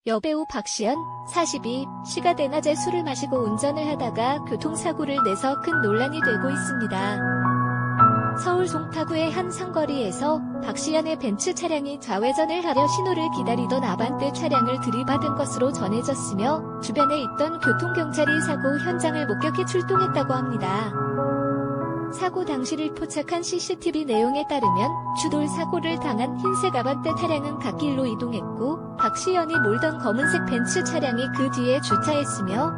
여배우 박시연, 42, 시가 대낮에 술을 마시고 운전을 하다가 교통사고를 내서 큰 논란이 되고 있습니다. 서울 송파구의 한 상거리에서 박시연의 벤츠 차량이 좌회전을 하려 신호를 기다리던 아반떼 차량을 들이받은 것으로 전해졌으며 주변에 있던 교통경찰이 사고 현장을 목격해 출동했다고 합니다. 사고 당시를 포착한 CCTV 내용에 따르면 추돌 사고를 당한 흰색 아반떼 차량은 갓길로 이동했고 박시연이 몰던 검은색 벤츠 차량이 그 뒤에 주차했으며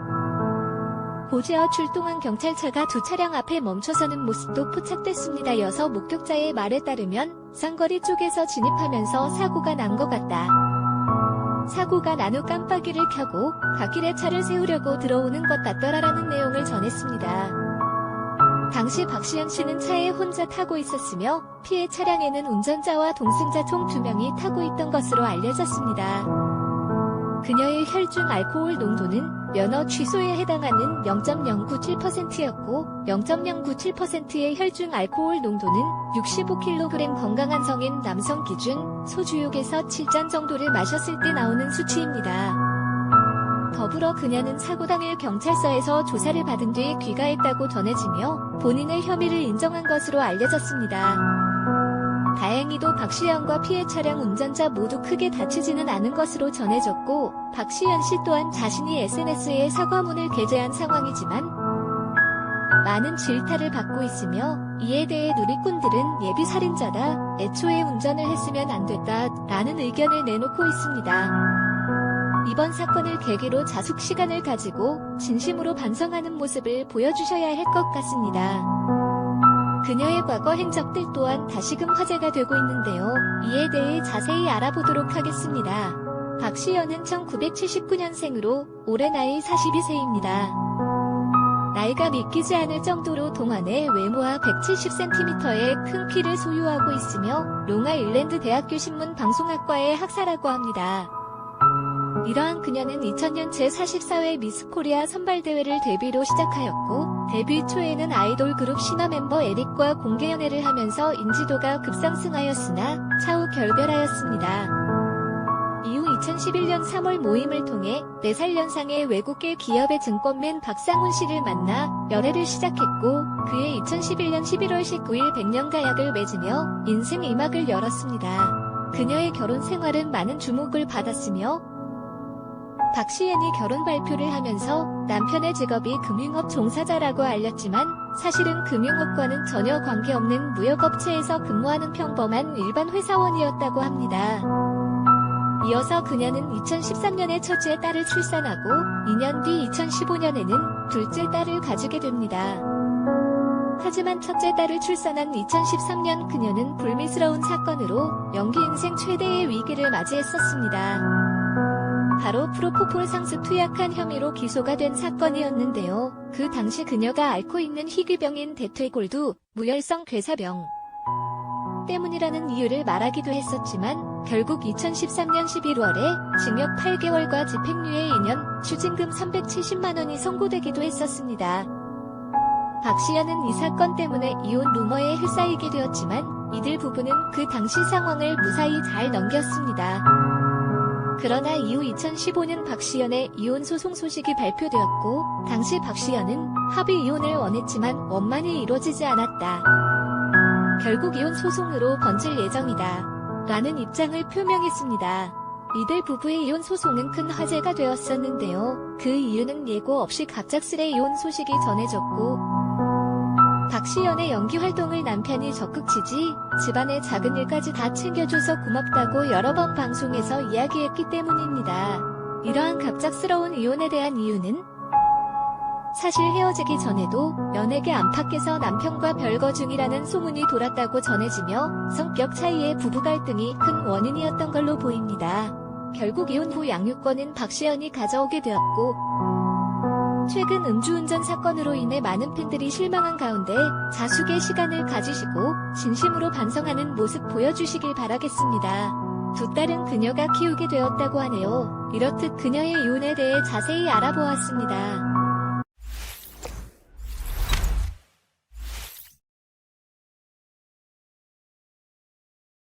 고지어 출동한 경찰차가 두 차량 앞에 멈춰서는 모습도 포착됐습니다. 이어서 목격자의 말에 따르면 쌍거리 쪽에서 진입하면서 사고가 난 것 같다. 사고가 난 후 깜빡이를 켜고 갓길에 차를 세우려고 들어오는 것 같더라라는 내용을 전했습니다. 당시 박시연 씨는 차에 혼자 타고 있었으며 피해 차량에는 운전자와 동승자 총 2명이 타고 있던 것으로 알려졌습니다. 그녀의 혈중 알코올 농도는 면허 취소에 해당하는 0.097%였고 0.097%의 혈중 알코올 농도는 65kg 건강한 성인 남성 기준 소주 6에서 7잔 정도를 마셨을 때 나오는 수치입니다. 더불어 그녀는 사고 당일 경찰서에서 조사를 받은 뒤 귀가했다고 전해지며 본인의 혐의를 인정한 것으로 알려졌습니다. 다행히도 박시연과 피해 차량 운전자 모두 크게 다치지는 않은 것으로 전해졌고 박시연 씨 또한 자신이 SNS에 사과문을 게재한 상황이지만 많은 질타를 받고 있으며 이에 대해 누리꾼들은 예비살인자다, 애초에 운전을 했으면 안 됐다 라는 의견을 내놓고 있습니다. 이번 사건을 계기로 자숙 시간을 가지고 진심으로 반성하는 모습을 보여주셔야 할 것 같습니다. 그녀의 과거 행적들 또한 다시금 화제가 되고 있는데요. 이에 대해 자세히 알아보도록 하겠습니다. 박시연은 1979년생으로 올해 나이 42세입니다. 나이가 믿기지 않을 정도로 동안의 외모와 170cm의 큰 키를 소유하고 있으며 롱아일랜드 대학교 신문방송학과의 학사라고 합니다. 이러한 그녀는 2000년 제44회 미스코리아 선발대회를 데뷔로 시작하였고 데뷔 초에는 아이돌 그룹 신화 멤버 에릭과 공개연애를 하면서 인지도가 급상승하였으나 차후 결별하였습니다. 이후 2011년 3월 모임을 통해 4살 연상의 외국계 기업의 증권맨 박상훈 씨를 만나 연애를 시작했고 그해 2011년 11월 19일 백년가약을 맺으며 인생 2막을 열었습니다. 그녀의 결혼 생활은 많은 주목을 받았으며 박시연이 결혼 발표를 하면서 남편의 직업이 금융업 종사자라고 알렸지만 사실은 금융업과는 전혀 관계없는 무역업체에서 근무하는 평범한 일반 회사원이었다고 합니다. 이어서 그녀는 2013년에 첫째 딸을 출산하고 2년 뒤 2015년에는 둘째 딸을 가지게 됩니다. 하지만 첫째 딸을 출산한 2013년 그녀는 불미스러운 사건으로 연기 인생 최대의 위기를 맞이했었습니다. 바로 프로포폴 상습 투약한 혐의로 기소가 된 사건이었는데요. 그 당시 그녀가 앓고 있는 희귀병인 대퇴골두, 무혈성 괴사병 때문이라는 이유를 말하기도 했었지만 결국 2013년 11월에 징역 8개월과 집행유예 2년, 추징금 370만원이 선고되기도 했었습니다. 박시연은 이 사건 때문에 이혼 루머에 휩싸이게 되었지만 이들 부부는 그 당시 상황을 무사히 잘 넘겼습니다. 그러나 이후 2015년 박시연의 이혼 소송 소식이 발표되었고 당시 박시연은 합의 이혼을 원했지만 원만히 이루어지지 않았다. 결국 이혼 소송으로 번질 예정이다. 라는 입장을 표명했습니다. 이들 부부의 이혼 소송은 큰 화제가 되었었는데요. 그 이유는 예고 없이 갑작스레 이혼 소식이 전해졌고 박시연의 연기 활동을 남편이 적극 지지, 집안의 작은 일까지 다 챙겨줘서 고맙다고 여러 번 방송에서 이야기했기 때문입니다. 이러한 갑작스러운 이혼에 대한 이유는 사실 헤어지기 전에도 연예계 안팎에서 남편과 별거 중이라는 소문이 돌았다고 전해지며 성격 차이의 부부 갈등이 큰 원인이었던 걸로 보입니다. 결국 이혼 후 양육권은 박시연이 가져오게 되었고 최근 음주운전 사건으로 인해 많은 팬들이 실망한 가운데 자숙의 시간을 가지시고 진심으로 반성하는 모습 보여주시길 바라겠습니다. 두 딸은 그녀가 키우게 되었다고 하네요. 이렇듯 그녀의 이혼에 대해 자세히 알아보았습니다.